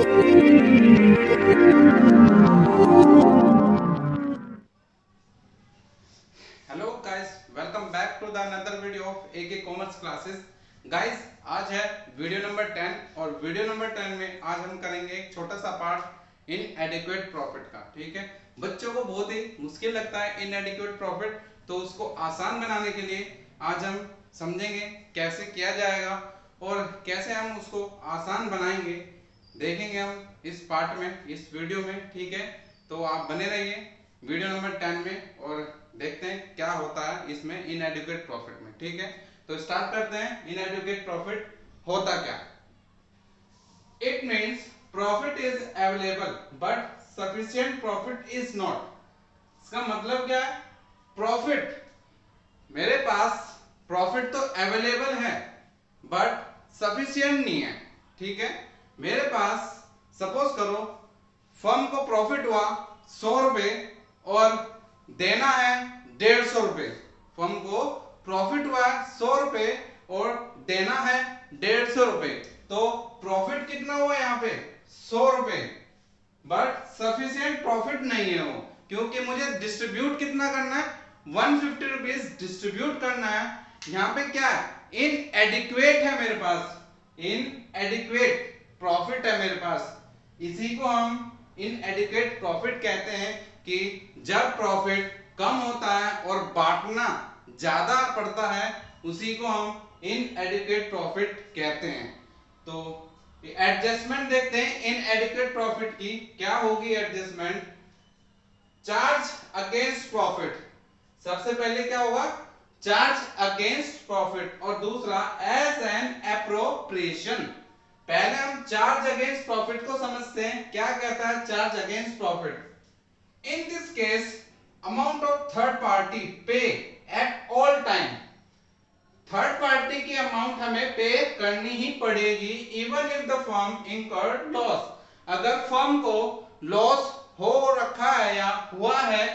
Hello guys, welcome back to the another video of AK commerce classes. Guys, आज है video number 10 और video number 10 में आज हम करेंगे एक छोटा सा पार्ट इनएडिक्वेट प्रॉफिट का। ठीक है, बच्चों को बहुत ही मुश्किल लगता है इनएडिक्वेट प्रॉफिट, तो उसको आसान बनाने के लिए आज हम समझेंगे कैसे किया जाएगा और कैसे हम उसको आसान बनाएंगे, देखेंगे हम इस पार्ट में, इस वीडियो में। ठीक है, तो आप बने रहिए वीडियो नंबर 10 में और देखते हैं क्या होता है इसमें इनएडिक्वेट प्रॉफिट में। ठीक है, तो स्टार्ट करते हैं। इनएडिक्वेट प्रॉफिट होता क्या? It means profit is available but sufficient profit is not. इसका मतलब क्या है? प्रॉफिट, मेरे पास प्रॉफिट तो अवेलेबल है बट सफिशिएंट नहीं है। ठीक है, मेरे पास सपोज करो फर्म को प्रॉफिट हुआ 100 रुपए और देना है 150 रुपए। फर्म को प्रॉफिट हुआ 100 रुपए और देना है 150 रुपए, तो प्रॉफिट कितना हुआ यहाँ पे? 100 रुपए, बट सफिशियंट प्रॉफिट नहीं है वो, क्योंकि मुझे डिस्ट्रीब्यूट कितना करना है? 150 रुपीज डिस्ट्रीब्यूट करना है। यहाँ पे क्या है? इनएडिक्वेट है मेरे पास, इनएडिक्वेट प्रॉफिट है मेरे पास। इसी को हम इनएडिक्वेट प्रॉफिट कहते हैं कि जब प्रॉफिट कम होता है और बांटना ज्यादा पड़ता है, उसी को हम इनएडिक्वेट प्रॉफिट कहते हैं। तो एडजस्टमेंट देखते हैं इनएडिक्वेट प्रॉफिट की। क्या होगी एडजस्टमेंट? चार्ज अगेंस्ट प्रॉफिट, सबसे पहले क्या होगा? चार्ज अगेंस्ट प्रॉफिट, और दूसरा एज एन एप्रोप्रिएशन। पहले हम चार्ज अगेंस्ट प्रॉफिट को समझते हैं। क्या कहता है charge against profit? In this case amount of third party pay at all time. Third party की अमाउंट हमें पे करनी ही पड़ेगी even if the firm incurred loss. अगर फर्म को लॉस हो रखा है या हुआ है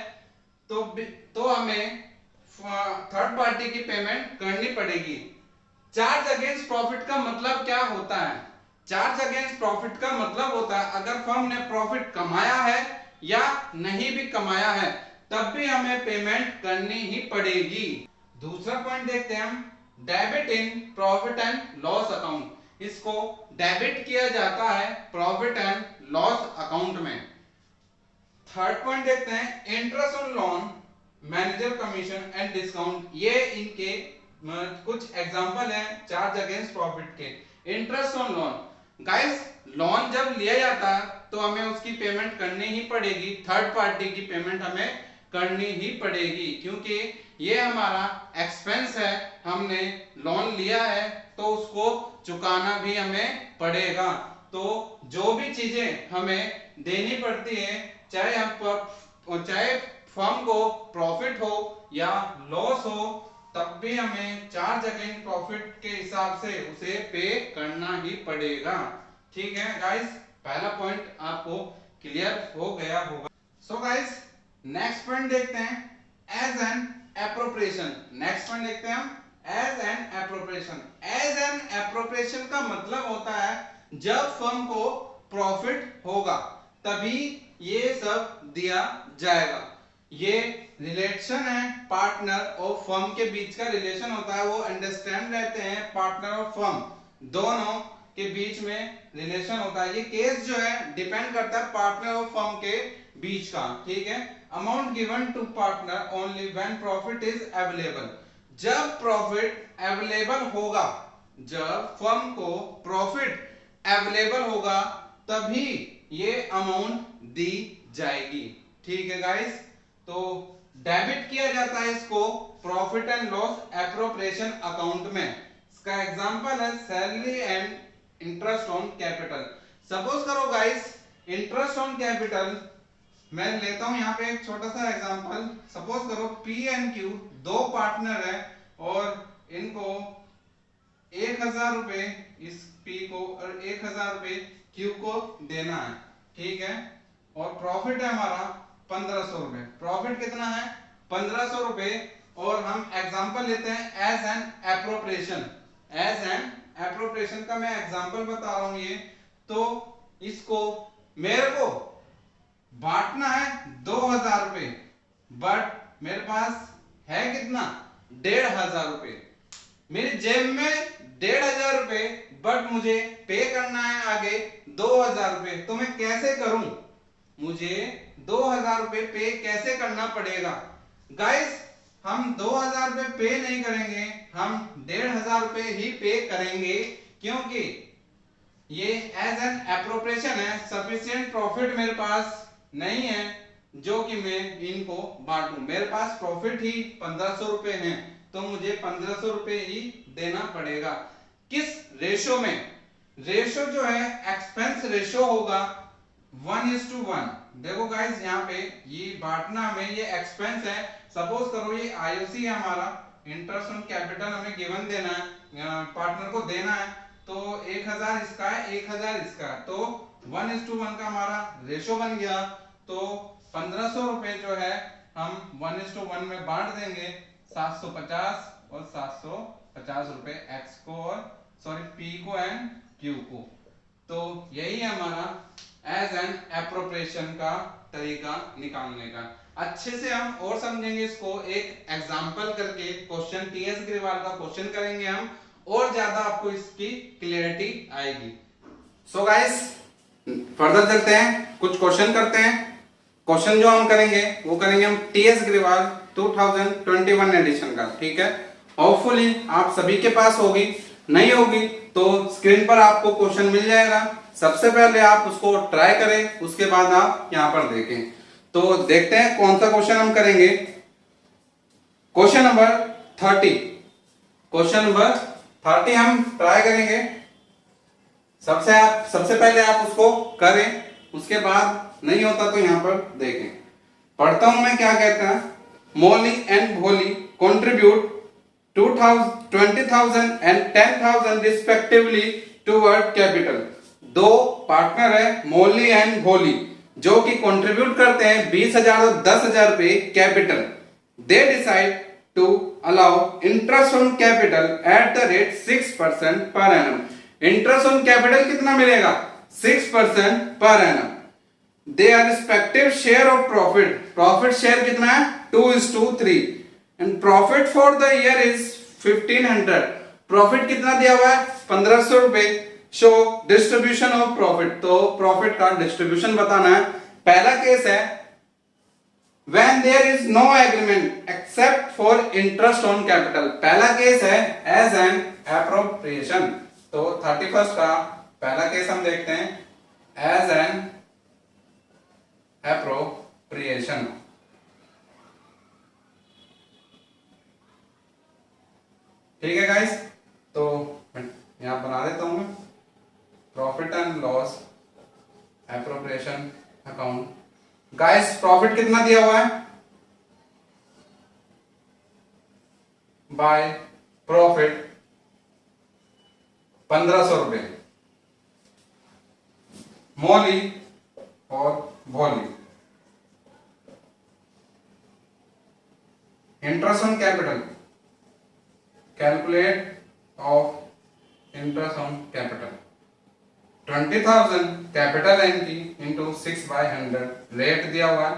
तो हमें थर्ड पार्टी की पेमेंट करनी पड़ेगी। चार्ज अगेंस्ट प्रॉफिट का मतलब क्या होता है? चार्ज अगेंस्ट प्रॉफिट का मतलब होता है अगर फर्म ने प्रॉफिट कमाया है या नहीं भी कमाया है, तब भी हमें पेमेंट करनी ही पड़ेगी। दूसरा पॉइंट देखते हैं हम, debit in profit and loss account. इसको डेबिट किया जाता है प्रॉफिट एंड लॉस अकाउंट में। थर्ड पॉइंट देखते हैं, interest on loan, manager commission and discount. ये इनके कुछ एग्जांपल हैं चार्ज अगेंस्ट प्रॉफिट के। Interest on loan, guys loan जब लिया जाता है तो हमें उसकी पेमेंट करनी ही पड़ेगी, थर्ड पार्टी की पेमेंट हमें करनी ही पड़ेगी, क्योंकि ये हमारा एक्सपेंस है। हमने लोन लिया है तो उसको चुकाना भी हमें पड़ेगा। तो जो भी चीजें हमें देनी पड़ती है, चाहे फर्म को प्रॉफिट हो या लॉस हो, तब भी हमें चार्ज अगेंस्ट प्रॉफिट के हिसाब से उसे पे करना ही पड़ेगा। ठीक है गाइस, पहला पॉइंट आपको क्लियर हो गया होगा। सो गाइस, नेक्स्ट पॉइंट देखते हैं, as an appropriation. Next point देखते हैं हम, as an appropriation. As an appropriation का मतलब होता है जब फर्म को प्रॉफिट होगा तभी ये सब दिया जाएगा। ये रिलेशन है पार्टनर और फर्म के बीच का रिलेशन होता है, वो अंडरस्टैंड रहते हैं पार्टनर और फर्म दोनों के बीच में रिलेशन होता है। ये केस जो है डिपेंड करता है पार्टनर और फर्म के बीच का। ठीक है, amount given to partner only when profit is available. जब प्रॉफिट अवेलेबल होगा, जब फर्म को प्रॉफिट अवेलेबल होगा, तभी ये अमाउंट दी जाएगी। ठीक है गाइस, तो डेबिट किया जाता है इसको profit and loss appropriation account में। इसका एग्जांपल है salary and interest on capital. Suppose करो गाइस, इंटरेस्ट ऑन कैपिटल, मैं लेता हूं यहाँ पे एक छोटा सा एग्जांपल। सपोज करो पी एंड क्यू दो पार्टनर है और इनको 1000 रुपए इस पी को और 1000 रुपए क्यू को देना है। ठीक है, और प्रॉफिट है हमारा 1500 रुपए। प्रॉफिट कितना है? 1500 रुपए। और हम एग्जांपल लेते हैं as an appropriation. As an appropriation का मैं एग्जांपल बता रहा हूं ये। तो इसको मेरे को बांटना है 2000 रुपए, बट मेरे पास है कितना 1500 रुपए। मेरी जेब में 1500 रुपए, बट मुझे पे करना है आगे 2000 रुपए। तो मैं कैसे करूं? मुझे 2000 रुपए पे कैसे करना पड़ेगा? गाइस, हम 2000 रुपए पे नहीं करेंगे, हम 1500 रुपए ही पे करेंगे, क्योंकि ये एज एन एप्रोप्रिएशन है। सफिशिएंट प्रॉफिट मेरे पास नहीं है जो कि मैं इनको बांटूं। मेरे पास प्रॉफिट ही 1500 रुपए है, तो मुझे 1500 रुपए ही देना पड़ेगा। किस रेशो में? रेशो जो है एक्सपेंस रेशो होगा 1:1। देखो गाइस, यहाँ पे ये बांटना में ये एक्सपेंस है। सपोज करो ये आईओसी है हमारा, इंटरेस्ट ऑन कैपिटल हमें गिवन देना है, पार्टनर को देना है, तो 1000 इसका है, 1000 इसका है, तो 1:1 का हमारा रेशो बन गया। तो 1500 रुपए जो है हम 1:1 में बांट देंगे, 750 और 750 रुपए एक्स को और सॉरी पी को एंड क्यू को। तो यही है हमारा एज एन एप्रोप्रिएशन का तरीका निकालने का। अच्छे से हम और समझेंगे इसको एक एग्जांपल करके, क्वेश्चन टीएस ग्रेवाल का क्वेश्चन करेंगे हम, और ज्यादा आपको इसकी क्लियरिटी आएगी। सो गाइस, फर्दर चलते हैं, कुछ क्वेश्चन करते हैं। क्वेश्चन जो हम करेंगे वो करेंगे हम टीएस ग्रेवाल 2021 एडिशन का, ठीक है। होपफुली आप सभी के पास होगी, नहीं होगी तो स्क्रीन पर आपको क्वेश्चन मिल जाएगा। सबसे पहले आप उसको ट्राई करें, उसके बाद आप यहां पर देखें। तो देखते हैं कौन सा क्वेश्चन हम करेंगे। क्वेश्चन नंबर 30, क्वेश्चन नंबर 30 हम ट्राई करेंगे। सबसे पहले आप उसको करें, उसके बाद नहीं होता तो यहां पर देखें। पढ़ता हूं मैं क्या कहता है। मोली एंड भोली contribute 20,000 and 10,000 respectively toward capital. दो पार्टनर है मोली एंड भोली, जो कि कंट्रीब्यूट करते हैं 20,000 और 10,000 रुपए capital. They decide to allow interest on capital at the rate 6% पर एनम। इंटरेस्ट ऑन कैपिटल कितना मिलेगा? 6% पर annum. They our respective share of profit. Profit share कितना है? 2:3 and profit for the year is 1500। Profit कितना दिया हुआ है? 1500 रुपए। शो डिस्ट्रीब्यूशन ऑफ प्रॉफिट, तो प्रॉफिट का डिस्ट्रीब्यूशन बताना है। पहला केस है when there is no agreement except for interest on capital। पहला केस है as an appropriation। तो 31st का पहला केस हम देखते हैं as an appropriation। ठीक है गाइस, तो यहां बना देता हूं मैं profit and loss appropriation account. Guys, profit कितना दिया हुआ है? बाय प्रॉफिट 1500 रुपए। मोली और Bholi. Interest on capital, calculate of interest on capital. 20,000 capital एन की इंटू 6/100, रेट दिया हुआ है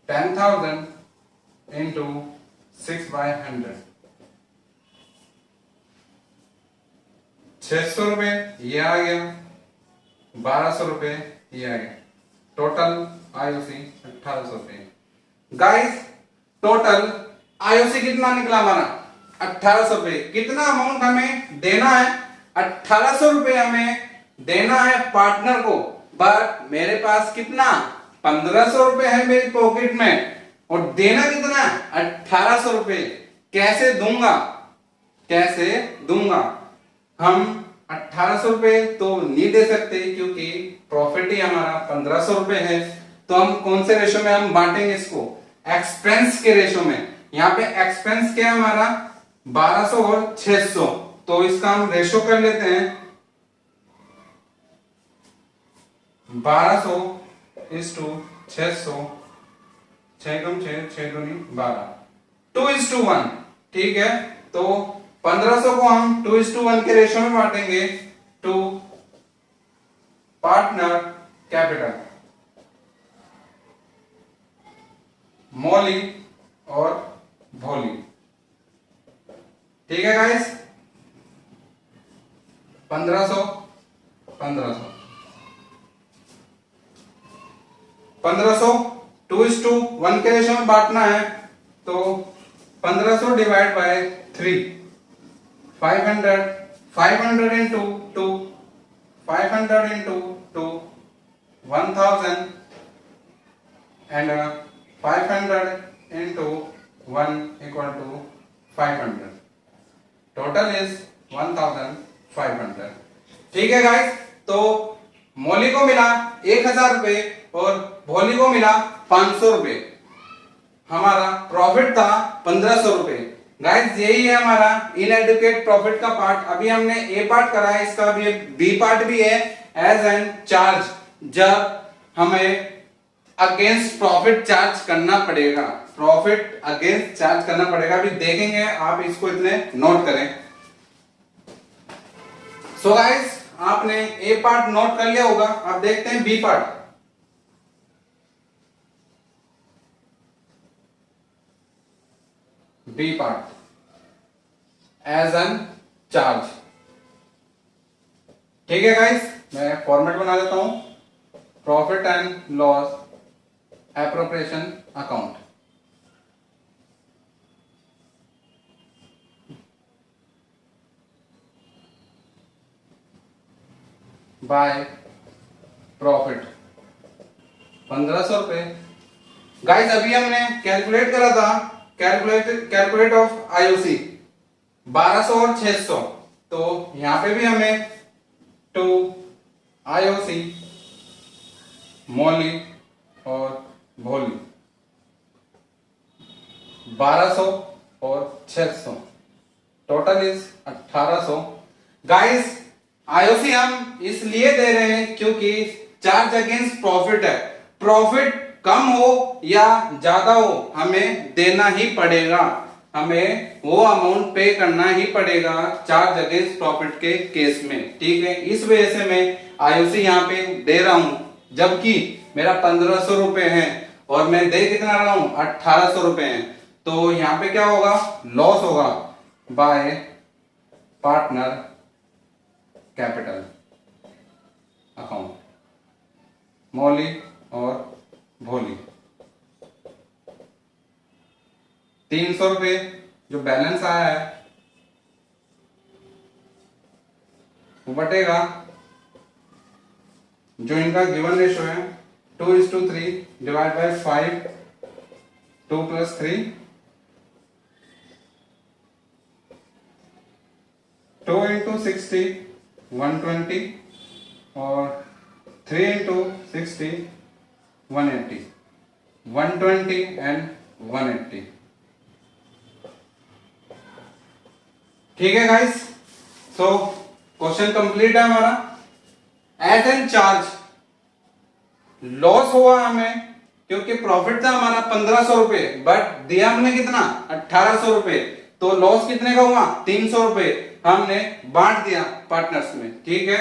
10,000 इंटू 6/100, 600 रुपए ये आ गया, 1200 रुपए ये आ गया। टोटल आईओसी 1800 रुपए। गाइस, टोटल आईओसी कितना निकला हमारा? 1800 रुपए। कितना अमाउंट हमें देना है? 1800 रुपए हमें देना है पार्टनर को, बट मेरे पास कितना 1500 रुपए है मेरी पॉकेट में, और देना कितना? 1800 रुपए। कैसे दूंगा? कैसे दूंगा? हम 1800 रुपए तो नहीं दे सकते, क्योंकि प्रॉफिट ही हमारा 1500 रुपए है। तो हम कौन से रेशो में हम बांटेंगे इसको? एक्सपेंस के रेशो में। यहाँ पे एक्सपेंस क्या है हमारा? 1200 और 600। तो इसका हम रेशो कर लेते हैं 1200:600, 6 कम 6, 6 दूनी 12, 2:1। ठीक है, तो 1500 को हम 2:1 के रेशो में बांटेंगे। टू पार्टनर 1500 1500 2:1 के रेशो में बांटना है तो 1500 divide by 3 500 500 into 2 500 into 2 1000 and 500 into 1 equal to 500 total is 1500। ठीक है गाइस, तो मौली को मिला 1000 रुपए और भोली को मिला 500 रुपए। हमारा प्रॉफिट था 1500 रुपए। गाइस यही है हमारा इनएडुकेट प्रॉफिट का पार्ट। अभी हमने ए पार्ट करा है, इसका भी बी पार्ट भी है एज एन चार्ज, जब हमें अगेंस्ट प्रॉफिट चार्ज करना पड़ेगा, प्रॉफिट अगेंस्ट चार्ज करना पड़ेगा। अभी देखेंगे, आप इसको इतने नोट करें। सो गाइस आपने ए पार्ट नोट कर लिया होगा, अब देखते हैं B part. B part as an charge. ठीक है गाइस, मैं फॉर्मेट बना देता हूं, profit and loss appropriation account. By profit 1500 रुपए। गाइस अभी हमने कैलकुलेट करा था, कैलकुलेट ऑफ आईओसी 1200 और 600, तो यहां पे भी हमें टू आईओसी मौली और भोली 1200 और 600 टोटल इज 1800। गाइस आईओसी हम इसलिए दे रहे हैं क्योंकि चार्ज अगेंस्ट प्रॉफिट है, प्रॉफिट कम हो या ज्यादा हो हमें देना ही पड़ेगा, हमें वो अमाउंट पे करना ही पड़ेगा चार्ज अगेंस्ट प्रॉफिट के केस में। ठीक है, इस वजह से मैं आईओसी यहाँ पे दे रहा हूं, जबकि मेरा 1500 रुपए है और मैं दे कितना रहा हूं 1800 रुपए है। तो यहाँ पे क्या होगा, लॉस होगा बाय पार्टनर कैपिटल अकाउंट मौली और भोली। 300 रुपए जो बैलेंस आया है वो बटेगा, जो इनका गिवन रेशो है 2:3 डिवाइड बाय 5 2 + 3 2 × 60 120 और 3 × 60 180 120 एंड 180। ठीक है गाइस, सो क्वेश्चन कंप्लीट है हमारा। एज एन चार्ज लॉस हुआ हमें क्योंकि प्रॉफिट था हमारा 1500 रुपए, बट दिया हमने कितना 1800 रुपए, तो लॉस कितने का हुआ 300 रुपए हमने बांट दिया पार्टनर्स में। ठीक है,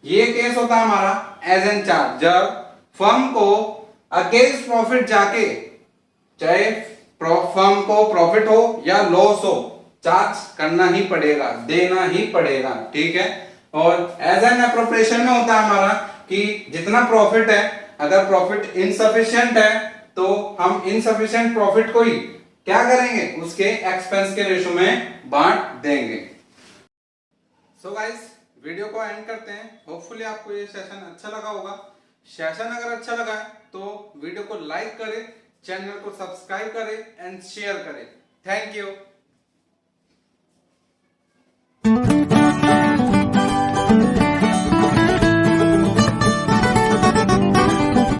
ये केस होता है हमारा एज एन चार्ज, जब फर्म को अगेंस्ट प्रॉफिट जाके, चाहे फर्म को प्रॉफिट हो या लॉस हो, चार्ज करना ही पड़ेगा, देना ही पड़ेगा। ठीक है, और एज एन एप्रोप्रिएशन में होता है हमारा कि जितना प्रॉफिट है, अगर प्रॉफिट इनसफिशिएंट है तो हम इनसफिशिएंट प्रॉफिट को ही क्या करेंगे, उसके एक्सपेंस के रेशो में बांट देंगे। सो गाइस वीडियो को एंड करते हैं। होपफुली आपको ये सेशन अच्छा लगा होगा। सेशन अगर अच्छा लगा है तो वीडियो को लाइक करें, चैनल को सब्सक्राइब करें एंड शेयर करें। Thank you.